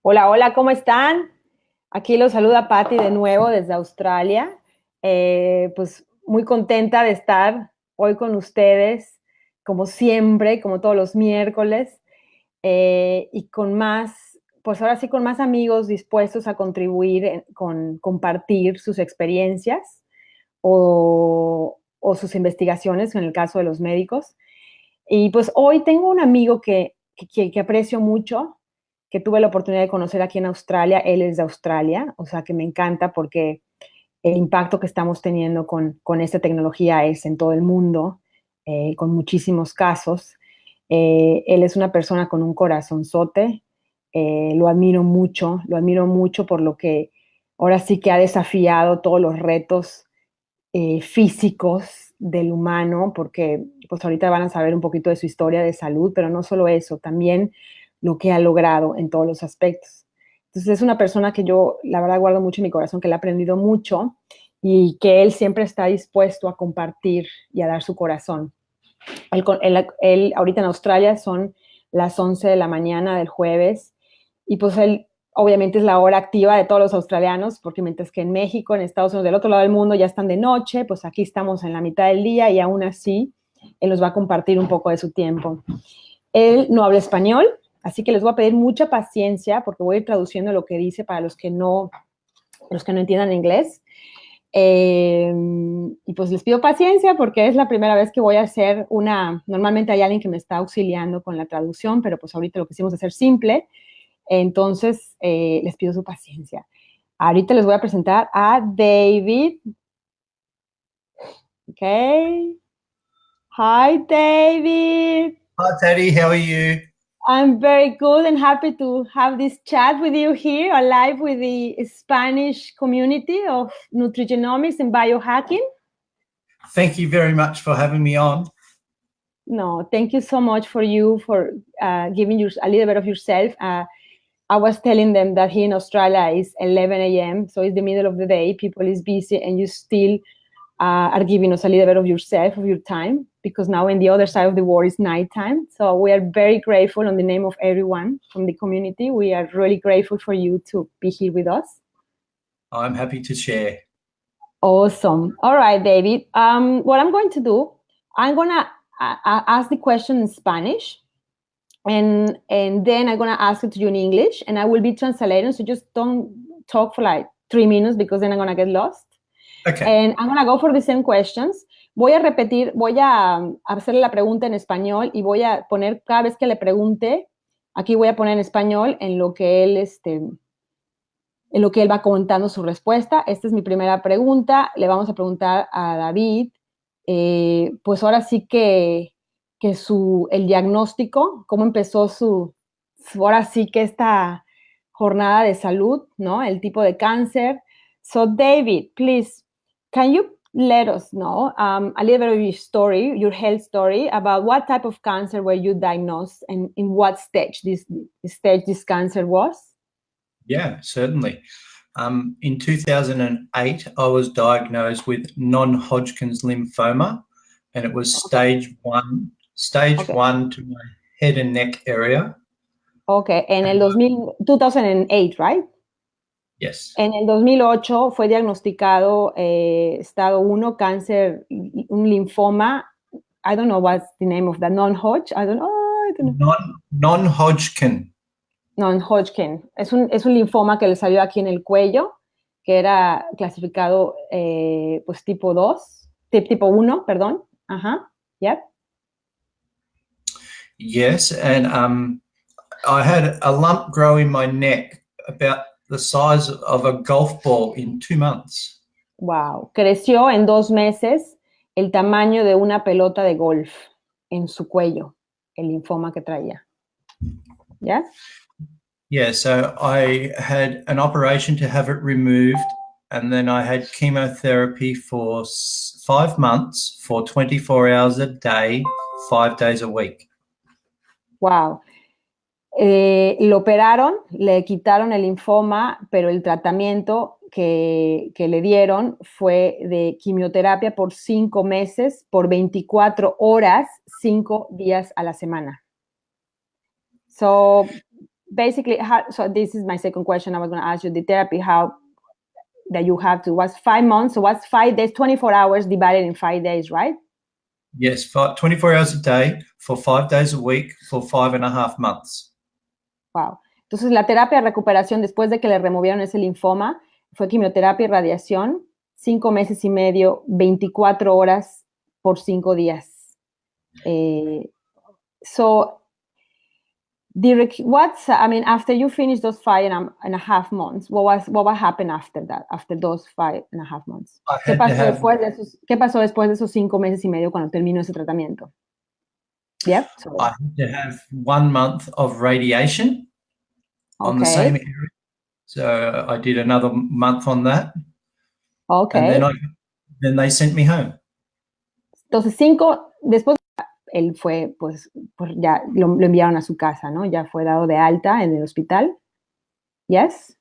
Hola, hola, ¿cómo están? Aquí los saluda Patti de nuevo desde Australia. Pues muy contenta de estar hoy con ustedes, como siempre, como todos los miércoles, y con más, pues ahora sí, con más amigos dispuestos a contribuir con compartir sus experiencias o sus investigaciones, en el caso de los médicos. Y pues hoy tengo un amigo que aprecio mucho, que tuve la oportunidad de conocer aquí en Australia. Él es de Australia, o sea que me encanta porque el impacto que estamos teniendo con esta tecnología es en todo el mundo, con muchísimos casos. Él es una persona con un corazonzote, lo admiro mucho por lo que ahora sí que ha desafiado todos los retos físicos del humano, porque pues ahorita van a saber un poquito de su historia de salud, pero no solo eso, también lo que ha logrado en todos los aspectos. Entonces es una persona que yo, la verdad, guardo mucho en mi corazón, que le he aprendido mucho y que él siempre está dispuesto a compartir y a dar su corazón. Él ahorita en Australia son las 11 de la mañana del jueves y pues él obviamente es la hora activa de todos los australianos, porque mientras que en México, en Estados Unidos, del otro lado del mundo ya están de noche, pues aquí estamos en la mitad del día y aún así él nos va a compartir un poco de su tiempo. Él no habla español, así que les voy a pedir mucha paciencia porque voy a ir traduciendo lo que dice para los que no entiendan inglés. Y pues les pido paciencia porque es la primera vez que voy a hacer normalmente hay alguien que me está auxiliando con la traducción, pero pues ahorita lo que hicimos es hacer simple, entonces les pido su paciencia. Ahorita les voy a presentar a David. Okay. Hi, David. Hi, Teddy. How are you? I'm very good and happy to have this chat with you here, alive with the Spanish community of nutrigenomics and biohacking. Thank you very much for having me on. No, thank you so much for giving a little bit of yourself. I was telling them that here in Australia is 11 a.m., so it's the middle of the day, people is busy, and you still are giving us a little bit of yourself, of your time, because now in the other side of the world is nighttime. So we are very grateful on the name of everyone from the community. We are really grateful for you to be here with us. I'm happy to share. Awesome. All right, David. What I'm going to do, I'm going to ask the question in Spanish, and then I'm going to ask it to you in English, and I will be translating, so just don't talk for like 3 minutes because then I'm going to get lost. Okay. And I'm going to go for the same questions. Voy a hacerle la pregunta en español y voy a poner, cada vez que le pregunte, aquí voy a poner en español en lo que él va contando su respuesta. Esta es mi primera pregunta. Le vamos a preguntar a David, pues ahora sí que el diagnóstico, cómo empezó ahora sí que esta jornada de salud, ¿no? El tipo de cáncer. So David, please, can you let us know a little bit of your story, your health story, about what type of cancer were you diagnosed and in what stage this cancer was? Yeah, certainly. In 2008, I was diagnosed with non-Hodgkin's lymphoma, and it was stage one to my head and neck area. Okay, en el 2008, right? Yes. En el 2008 fue diagnosticado estado 1, cáncer, un linfoma. I don't know what's the name of that, non-Hodgkin. I don't know. Non-Hodgkin. Non-Hodgkin. Es un linfoma que le salió aquí en el cuello, que era clasificado pues tipo 2, tipo 1, perdón. Ajá, yeah. Yes, and I had a lump grow in my neck about the size of a golf ball in 2 months. Wow. Creció en 2 meses el tamaño de una pelota de golf en su cuello, el linfoma que traía. ¿Ya? Yeah, so I had an operation to have it removed, and then I had chemotherapy for 5 months for 24 hours a day, 5 days a week. Wow. Lo operaron, le quitaron el linfoma, pero el tratamiento que le dieron fue de quimioterapia por 5 meses, por 24 horas, 5 días a la semana. So, basically, so this is my second question. I was going to ask you the therapy, how that you have to, was 5 months. So what's 5 days, 24 hours divided in 5 days, right? Yes, 24 hours a day for 5 days a week for 5.5 months. Wow. Entonces, la terapia de recuperación después de que le removieron ese linfoma fue quimioterapia y radiación, 5 meses y medio, 24 horas por 5 días. So, after you finished those 5.5 months, what happened after that, after those 5.5 months? ¿Qué pasó después de esos 5 meses y medio cuando terminó ese tratamiento? Yep. I had to have 1 month of radiation on the same area. So I did another month on that. Okay. And then they sent me home. Entonces, después él fue, pues ya lo enviaron a su casa, ¿no? Ya fue dado de alta en el hospital. Yes?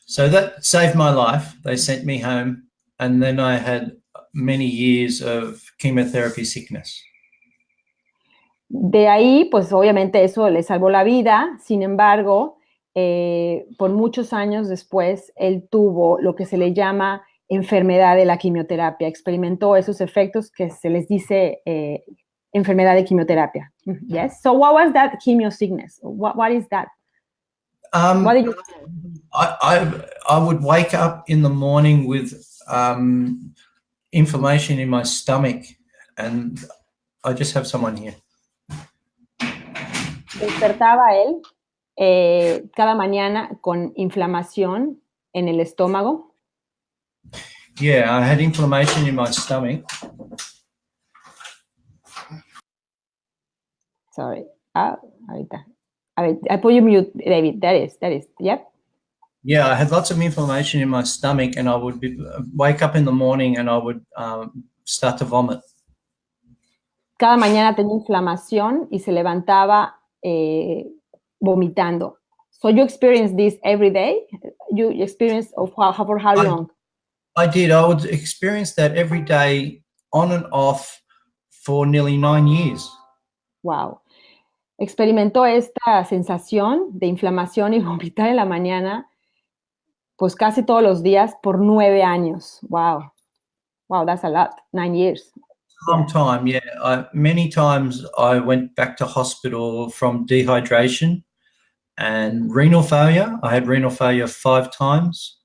So that saved my life. They sent me home, and then I had many years of chemotherapy sickness. De ahí, pues obviamente eso le salvó la vida. Sin embargo, por muchos años después, él tuvo lo que se le llama enfermedad de la quimioterapia. Experimentó esos efectos que se les dice enfermedad de quimioterapia. Yes. So what was that chemo sickness? What is that? What did you I would wake up in the morning with inflammation in my stomach, and I just have someone here. Despertaba él cada mañana con inflamación en el estómago. Yeah, I had inflammation in my stomach. Sorry. Ahorita. I put you mute, David. That is. Yep. Yeah, I had lots of inflammation in my stomach, and I would wake up in the morning and I would start to vomit. Cada mañana tenía inflamación y se levantaba vomitando. So you experienced this every day? You experienced for how long? I did. I would experience that every day on and off for nearly 9 years. Wow. Experimentó esta sensación de inflamación y vomitar en la mañana, pues casi todos los días por 9 años. Wow. Wow, that's a lot. 9 years. Long time, yeah. Many times I went back to hospital from dehydration and renal failure. I had renal failure 5 times.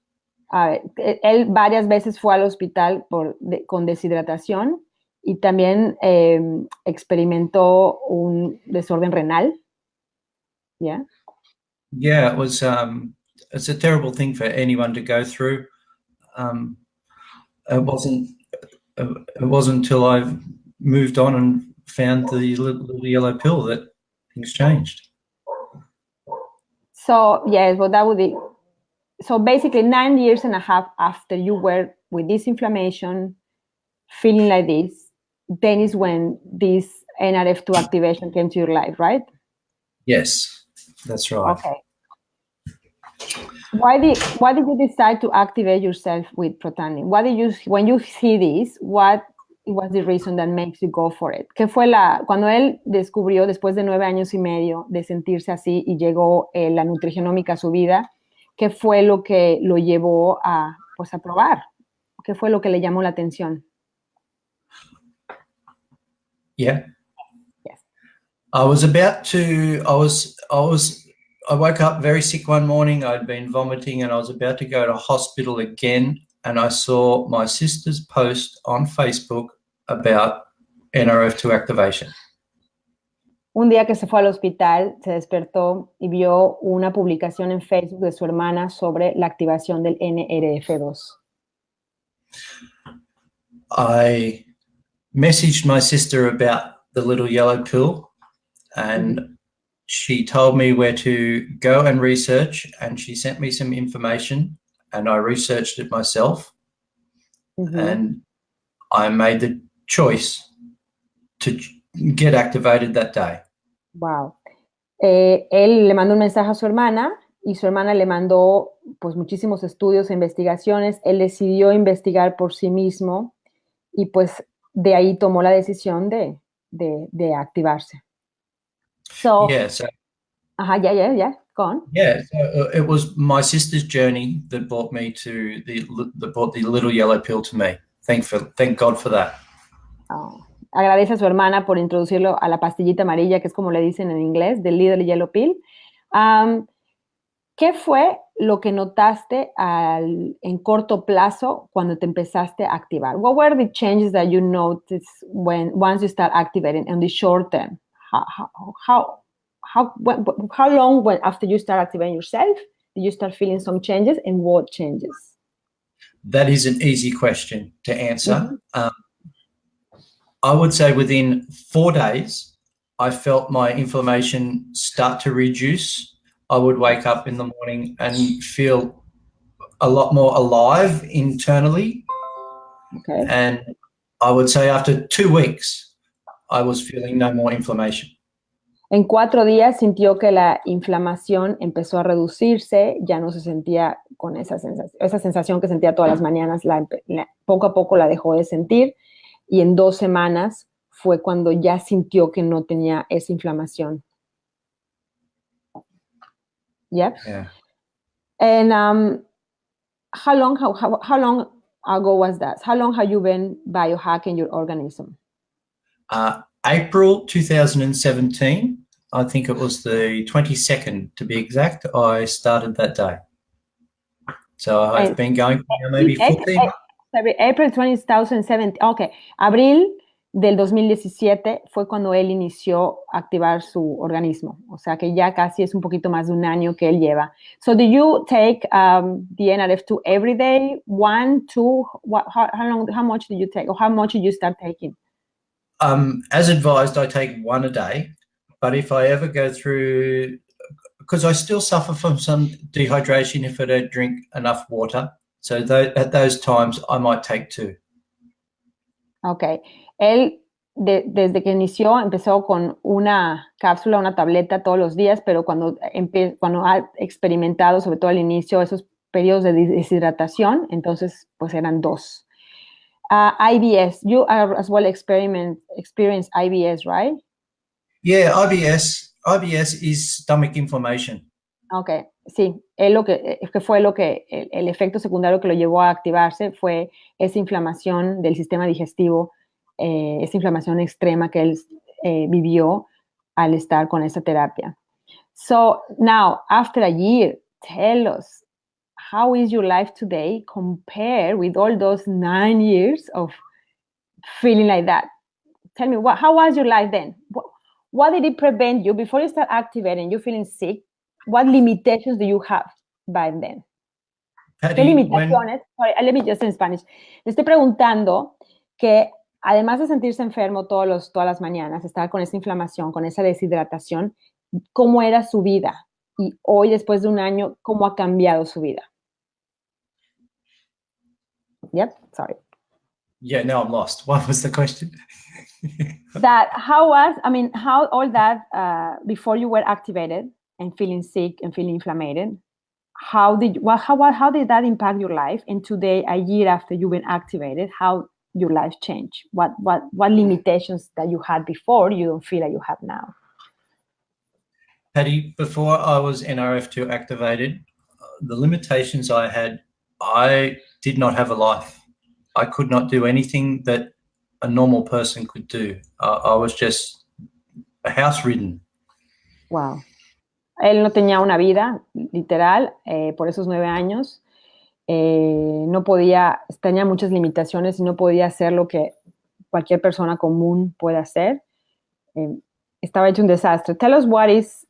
Él varias veces fue al hospital con deshidratación y también experimentó un desorden renal. Yeah. Yeah, it was. It's a terrible thing for anyone to go through. It wasn't until I moved on and found the little yellow pill that things changed. So yes, well, that would be. So basically 9.5 years after you were with this inflammation, feeling like this, then is when this NRF2 activation came to your life, right? Yes, that's right. Okay. Why did you decide to activate yourself with Protandim? When you see this, what was the reason that makes you go for it? ¿Qué fue cuando él descubrió después de 9 años y medio de sentirse así y llegó la nutrigenómica a su vida? ¿Qué fue lo que lo llevó a probar? ¿Qué fue lo que le llamó la atención? Yeah. Yes. I woke up very sick one morning. I'd been vomiting and I was about to go to hospital again, and I saw my sister's post on Facebook about NRF2 activation. Un día que se fue al hospital, se despertó y vio una publicación en Facebook de su hermana sobre la activación del NRF2. I messaged my sister about the little yellow pill, and she told me where to go and research, and she sent me some information, and I researched it myself, and I made the choice to get activated that day. Wow. Él le mandó un mensaje a su hermana y su hermana le mandó pues muchísimos estudios e investigaciones. Él decidió investigar por sí mismo y pues de ahí tomó la decisión de activarse. So, yeah, so Yeah. Go on. Yeah, so it was my sister's journey that brought me to that brought the little yellow pill to me. Thank God for that. Oh. Agradece a su hermana por introducirlo a la pastillita amarilla, que es como le dicen en inglés, the little yellow pill. ¿Qué fue lo que notaste en corto plazo cuando te empezaste a activar? What were the changes that you noticed once you start activating in the short term? How long after you start activating yourself did you start feeling some changes, and what changes? That is an easy question to answer. I would say within 4 days, I felt my inflammation start to reduce. I would wake up in the morning and feel a lot more alive internally. Okay. And I would say after 2 weeks, I was feeling no more inflammation. En 4 días sintió que la inflamación empezó a reducirse, ya no se sentía con esa sensación que sentía todas las mañanas, poco a poco la dejó de sentir, y en 2 semanas fue cuando ya sintió que no tenía esa inflamación. Yep. Yeah. And how long ago was that? How long have you been biohacking your organism? April 2017, I think it was the 22nd to be exact, I started that day. So I've been going for maybe 14 months. April 2017, okay. Abril del 2017 fue cuando él inició a activar su organismo. O sea que ya casi es un poquito más de un año que él lleva. So do you take the NRF2 every day? 1, 2, how much do you take? Or how much did you start taking? As advised, I take 1 a day. But if I ever go through, because I still suffer from some dehydration if I don't drink enough water. So at those times, I might take 2. Okay. Él, desde que empezó con una cápsula, una tableta todos los días, pero cuando ha experimentado, sobre todo al inicio, esos periodos de deshidratación, entonces pues eran 2. IBS, you as well experience IBS, right? Yeah, IBS is stomach inflammation. Okay, sí, fue el efecto secundario que lo llevó a activarse fue esa inflamación del sistema digestivo, esa inflamación extrema que él vivió al estar con esa terapia. So now, after a year, tell us, how is your life today compared with all those 9 years of feeling like that? Tell me, how was your life then? What did it prevent you before you start activating, you feeling sick? What limitations do you have by then? ¿Qué limitaciones? Sorry, let me just in Spanish. Le estoy preguntando que además de sentirse enfermo todas las mañanas, estar con esa inflamación, con esa deshidratación, ¿cómo era su vida? Y hoy, después de un año, ¿cómo ha cambiado su vida? Yep, sorry. Yeah, now I'm lost. What was the question? How all that before you were activated and feeling sick and feeling inflamed, how did that impact your life? And today, a year after you've been activated, how your life changed? What limitations that you had before you don't feel like you have now? Patty, before I was NRF2 activated, the limitations I had, I did not have a life. I could not do anything that a normal person could do. I was just house-ridden. Wow. Él no tenía una vida, literal, por esos 9 años. No podía, tenía muchas limitaciones y no podía hacer lo que cualquier persona común puede hacer. Estaba hecho un desastre. Tell us what is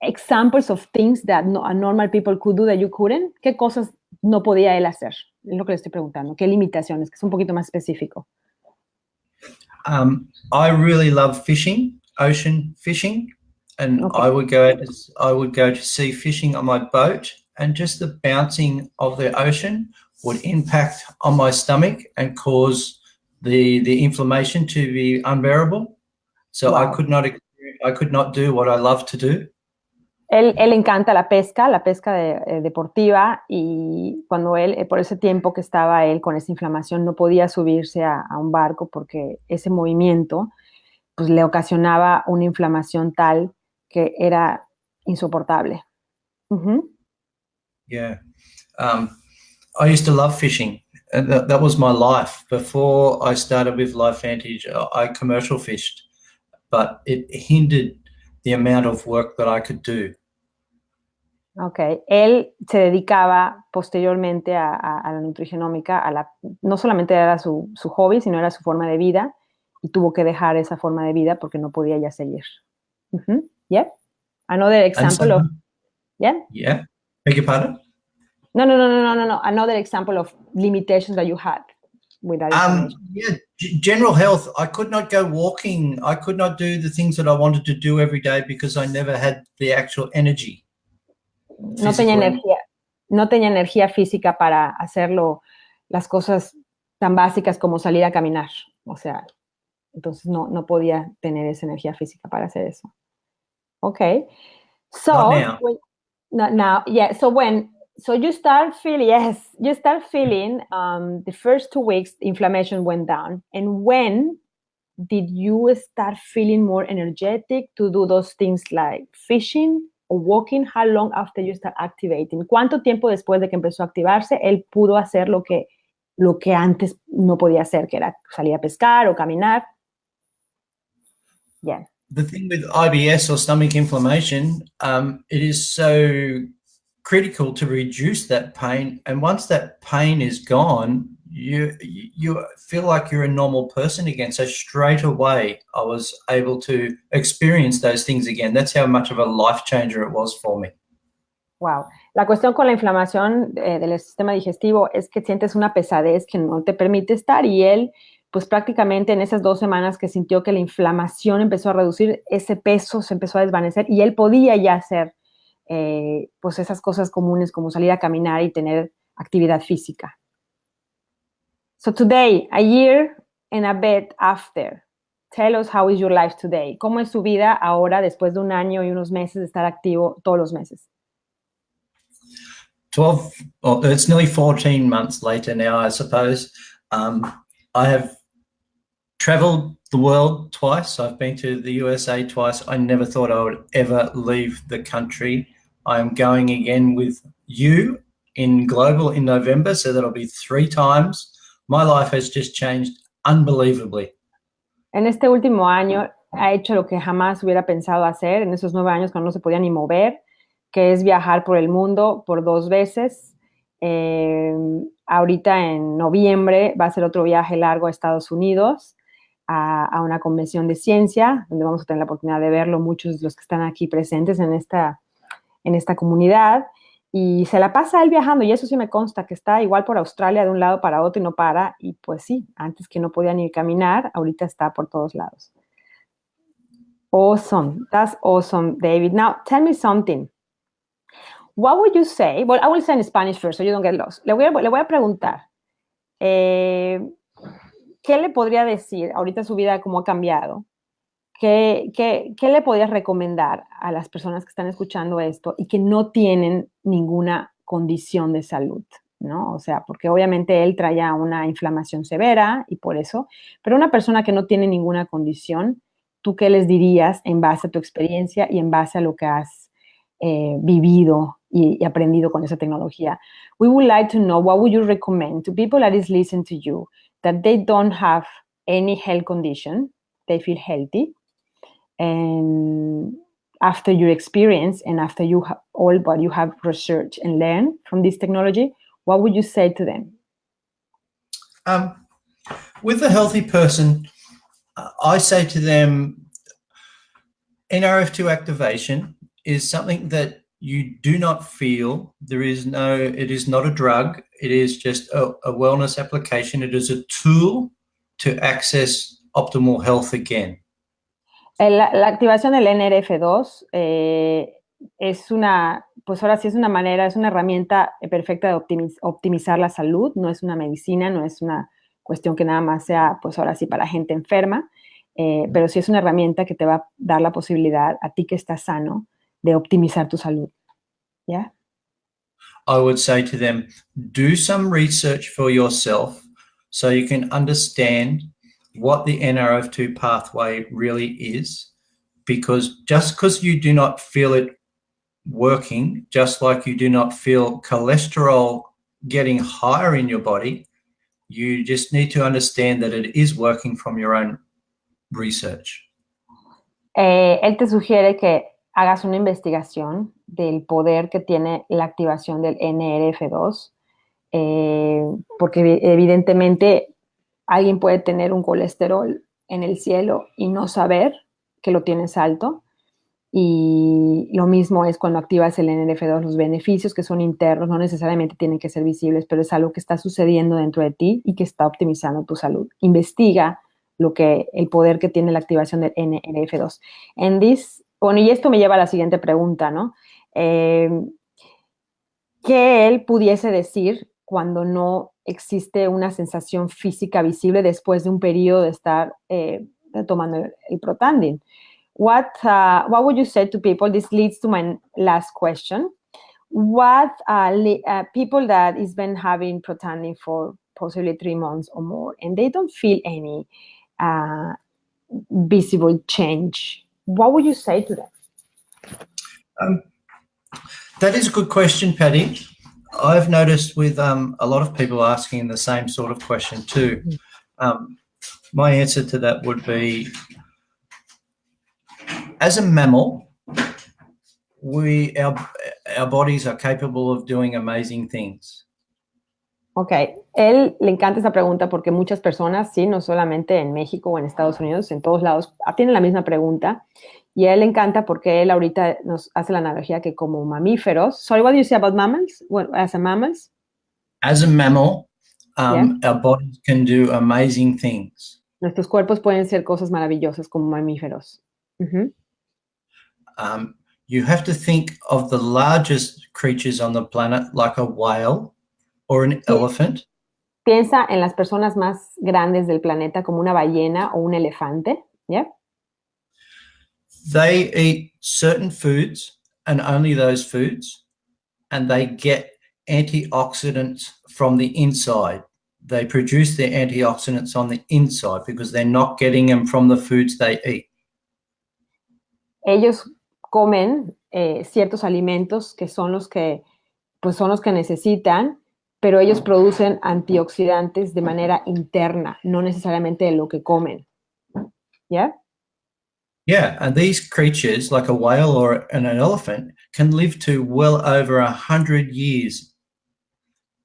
examples of things that normal people could do that you couldn't. ¿Qué cosas no podía él hacer? Es lo que le estoy preguntando. ¿Qué limitaciones? Que es un poquito más específico. I really love fishing, ocean fishing, and okay. I would go to sea fishing on my boat, and just the bouncing of the ocean would impact on my stomach and cause the inflammation to be unbearable. So wow. I could not do what I love to do. Él encanta la pesca deportiva, y cuando por ese tiempo que estaba él con esa inflamación, no podía subirse a un barco porque ese movimiento pues, le ocasionaba una inflamación tal que era insoportable. Yeah. I used to love fishing. That was my life. Before I started with LifeVantage, I commercial fished, but it hindered the amount of work that I could do. Okay. Él se dedicaba posteriormente a la nutrigenómica, no solamente era su hobby, sino era su forma de vida, y tuvo que dejar esa forma de vida porque no podía ya seguir. Yeah. Another example of... Yeah? Yeah. Beg your pardon? No. Another example of limitations that you had with that information. Yeah, general health. I could not go walking. I could not do the things that I wanted to do every day because I never had the actual energy. No tenía energía física para hacerlo, las cosas tan básicas como salir a caminar. O sea, entonces no podía tener esa energía física para hacer eso. Okay. So not now. So you start feeling, the first 2 weeks, inflammation went down. And when did you start feeling more energetic to do those things like fishing or walking? How long after you start activating? ¿Cuánto tiempo después de que empezó a activarse, él pudo hacer lo que antes no podía hacer, que era salir a pescar o caminar? Yeah. The thing with IBS or stomach inflammation, it is so critical to reduce that pain, and once that pain is gone, you feel like you're a normal person again. So straight away I was able to experience those things again. That's how much of a life changer it was for me. Wow. La cuestión con la inflamación del sistema digestivo es que sientes una pesadez que no te permite estar, y él, pues prácticamente en esas 2 semanas que sintió que la inflamación empezó a reducir, ese peso se empezó a desvanecer y él podía ya hacer pues esas cosas comunes como salir a caminar y tener actividad física. So today, a year and a bit after, tell us how is your life today. ¿Cómo es su vida ahora después de 1 año y unos meses de estar activo todos los meses? It's nearly 14 months later now, I suppose. I have traveled the world twice. I've been to the USA twice. I never thought I would ever leave the country. I'm going again with you in Global in November, so that'll be 3 times. My life has just changed unbelievably. En este último año ha hecho lo que jamás hubiera pensado hacer, en esos 9 años cuando no se podía ni mover, que es viajar por el mundo por 2 veces. Ahorita en noviembre va a ser otro viaje largo a Estados Unidos, a una convención de ciencia, donde vamos a tener la oportunidad de verlo muchos de los que están aquí presentes en esta comunidad, y se la pasa él viajando, y eso sí me consta, que está igual por Australia de un lado para otro y no para, y pues sí, antes que no podía ni caminar, ahorita está por todos lados. Awesome, that's awesome, David. Now, tell me something. What would you say? Well, I will say in Spanish first, so you don't get lost. Le voy a preguntar, ¿qué le podría decir? Ahorita su vida cómo ha cambiado. ¿Qué le podrías recomendar a las personas que están escuchando esto y que no tienen ninguna condición de salud, ¿no? O sea, porque obviamente él traía una inflamación severa y por eso, pero una persona que no tiene ninguna condición, ¿tú qué les dirías en base a tu experiencia y en base a lo que has vivido y aprendido con esa tecnología? We would like to know, what would you recommend to people that is listening to you, that they don't have any health condition, they feel healthy, and after your experience and after you have all what you have researched and learned from this technology, what would you say to them? With a healthy person, I say to them, NRF2 activation is something that you do not feel. It is not a drug. It is just a wellness application. It is a tool to access optimal health again. La activación del NRF2 es una, pues ahora sí es una manera, es una herramienta perfecta de optimizar la salud. No es una medicina, no es una cuestión que nada más sea, pues ahora sí para gente enferma, pero sí es una herramienta que te va a dar la posibilidad a ti que estás sano de optimizar tu salud. ¿Ya? I would say to them, do some research for yourself so you can understand what the NRF2 pathway really is, because just because you do not feel it working, just like you do not feel cholesterol getting higher in your body, you just need to understand that it is working from your own research. Él te sugiere que hagas una investigación del poder que tiene la activación del NRF2, porque evidentemente alguien puede tener un colesterol en el cielo y no saber que lo tienes alto. Y lo mismo es cuando activas el NRF2, los beneficios que son internos no necesariamente tienen que ser visibles, pero es algo que está sucediendo dentro de ti y que está optimizando tu salud. Investiga el poder que tiene la activación del NRF2. Y esto me lleva a la siguiente pregunta, ¿no? ¿Qué él pudiese decir cuando no existe una sensación física visible después de un periodo de estar tomando el Protandim? What would you say to people? This leads to my last question. What people that has been having Protandim for possibly 3 months or more, and they don't feel any visible change, what would you say to them? That is a good question, Patty. I've noticed with a lot of people asking the same sort of question too. My answer to that would be, as a mammal, our bodies are capable of doing amazing things. Ok, él le encanta esa pregunta porque muchas personas, sí, no solamente en México o en Estados Unidos, en todos lados, tienen la misma pregunta. Y a él le encanta porque él ahorita nos hace la analogía que como mamíferos. Sorry, what do you say about mammals? Well, as a mammals? As a mammal, our bodies can do amazing things. Nuestros cuerpos pueden ser cosas maravillosas como mamíferos. Uh-huh. You have to think of the largest creatures on the planet, like a whale or an elephant. Piensa en las personas más grandes del planeta como una ballena o un elefante. Yeah. They eat certain foods and only those foods, and they get antioxidants from the inside. They produce their antioxidants on the inside because they're not getting them from the foods they eat. Ellos comen ciertos alimentos que son los que necesitan, pero ellos producen antioxidantes de manera interna, no necesariamente de lo que comen. ¿Ya? Yeah, and these creatures, like a whale or an elephant, can live to well over 100 years.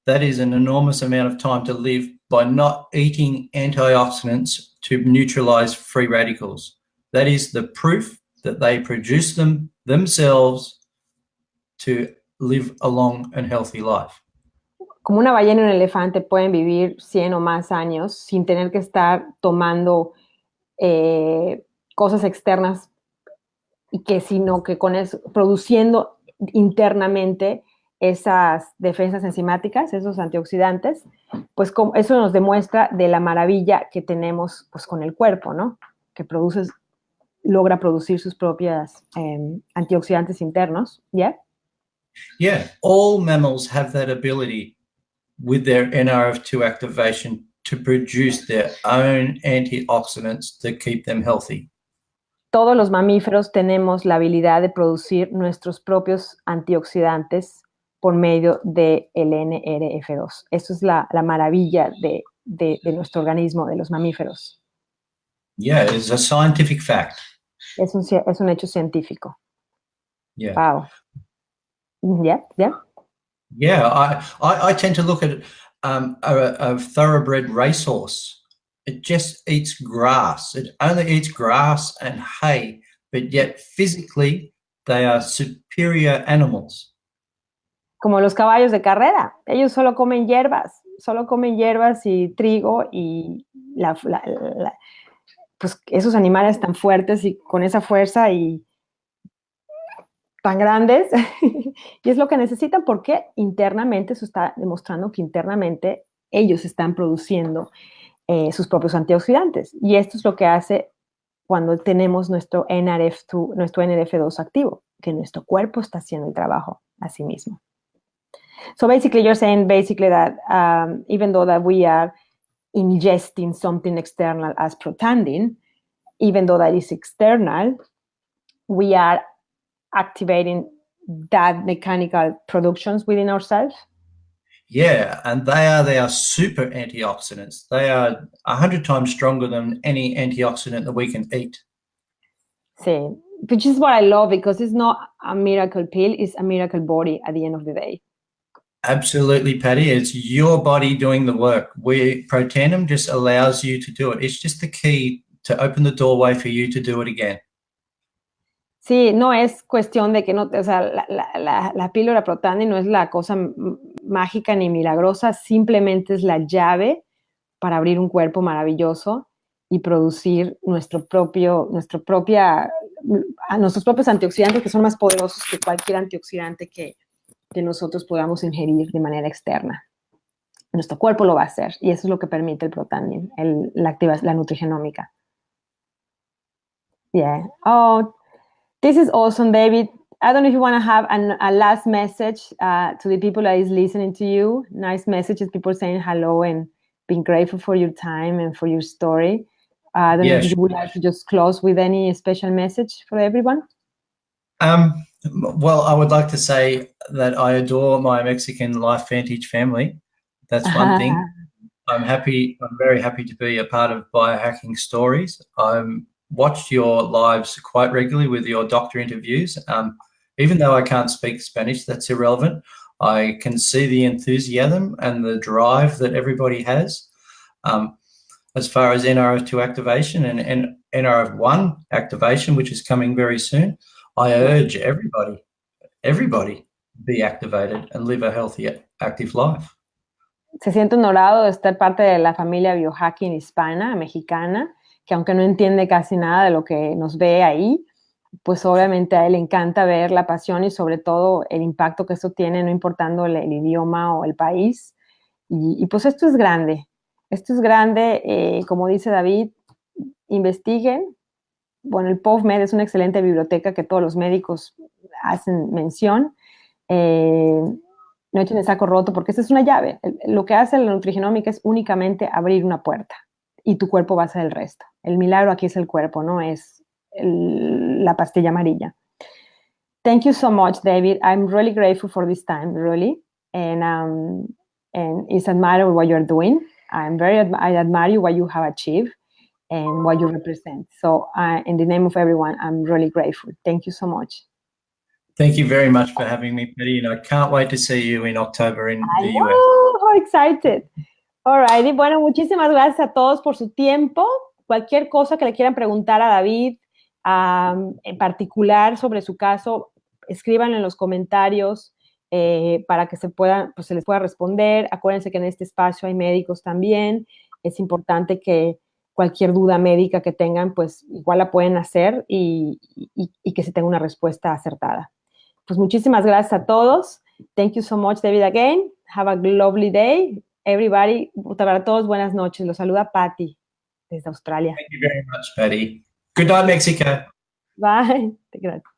That is an enormous amount of time to live by not eating antioxidants to neutralize free radicals. That is the proof that they produce them themselves to live a long and healthy life. Como una ballena y un elefante pueden vivir 100 o más años sin tener que estar tomando cosas externas sino que con eso, produciendo internamente esas defensas enzimáticas, esos antioxidantes, pues eso nos demuestra de la maravilla que tenemos pues con el cuerpo, ¿no? Que logra producir sus propias antioxidantes internos, ¿ya? Yeah, all mammals have that ability with their NRF2 activation to produce their own antioxidants to keep them healthy. Todos los mamíferos tenemos la habilidad de producir nuestros propios antioxidantes por medio del NRF2. Eso es la maravilla de nuestro organismo, de los mamíferos. Yeah, it's a scientific fact. Es un hecho científico. Yeah. Wow. Yeah, yeah. Yeah, I tend to look at a thoroughbred racehorse. It just eats grass. It only eats grass and hay, but yet physically they are superior animals. Como los caballos de carrera. Ellos solo comen hierbas y trigo y pues esos animales tan fuertes y con esa fuerza y tan grandes, y es lo que necesitan porque internamente, eso está demostrando que internamente ellos están produciendo sus propios antioxidantes. Y esto es lo que hace cuando tenemos nuestro NRF2 activo, que nuestro cuerpo está haciendo el trabajo a sí mismo. So basically, you're saying that even though that we are ingesting something external as Protandim, even though that is external, we are activating that mechanical productions within ourselves? Yeah, and they are their super antioxidants. They are 100 times stronger than any antioxidant that we can eat. Sí, which is what I love, because it's not a miracle pill, it's a miracle body at the end of the day. Absolutely, Patty. It's your body doing the work. Protanum just allows you to do it. It's just the key to open the doorway for you to do it again. Sí, no es cuestión de que no, o sea, la píldora Protandim no es la cosa mágica ni milagrosa, simplemente es la llave para abrir un cuerpo maravilloso y producir nuestros propios antioxidantes, que son más poderosos que cualquier antioxidante que nosotros podamos ingerir de manera externa. Nuestro cuerpo lo va a hacer, y eso es lo que permite el Protandim, la nutrigenómica. Yeah. Oh, this is awesome, David. I don't know if you want to have a last message to the people that is listening to you. Nice messages, people saying hello and being grateful for your time and for your story. I don't know if you would like to just close with any special message for everyone. Well, I would like to say that I adore my Mexican Life Vantage family. That's one thing. I'm very happy to be a part of Biohacking Stories. Watched your lives quite regularly with your doctor interviews. Even though I can't speak Spanish, that's irrelevant. I can see the enthusiasm and the drive that everybody has. As far as NRF2 activation and NRF1 activation, which is coming very soon, I urge everybody be activated and live a healthy, active life. Se siente honorado de estar parte de la familia biohacking hispana, mexicana, que aunque no entiende casi nada de lo que nos ve ahí, pues obviamente a él le encanta ver la pasión y sobre todo el impacto que esto tiene, no importando el idioma o el país. Y pues esto es grande. Esto es grande, como dice David, investiguen. Bueno, el PubMed es una excelente biblioteca que todos los médicos hacen mención. No echen el saco roto, porque esta es una llave. Lo que hace la nutrigenómica es únicamente abrir una puerta y tu cuerpo va a hacer el resto. El milagro aquí es el cuerpo, no es la pastilla amarilla. Thank you so much, David. I'm really grateful for this time, really. And it's admirable what you're doing. I admire you, what you have achieved and what you represent. So in the name of everyone, I'm really grateful. Thank you so much. Thank you very much for having me, Patty, and I can't wait to see you in October in the US. Oh, how excited. All righty. Bueno, muchísimas gracias a todos por su tiempo. Cualquier cosa que le quieran preguntar a David, en particular sobre su caso, escríbanlo en los comentarios para que se les pueda responder. Acuérdense que en este espacio hay médicos también. Es importante que cualquier duda médica que tengan, pues igual la pueden hacer y que se tenga una respuesta acertada. Pues muchísimas gracias a todos. Thank you so much, David, again. Have a lovely day. Everybody, para todos, buenas noches. Los saluda Patty desde Australia. Thank you very much, Patty. Good night, Mexico. Bye. Gracias.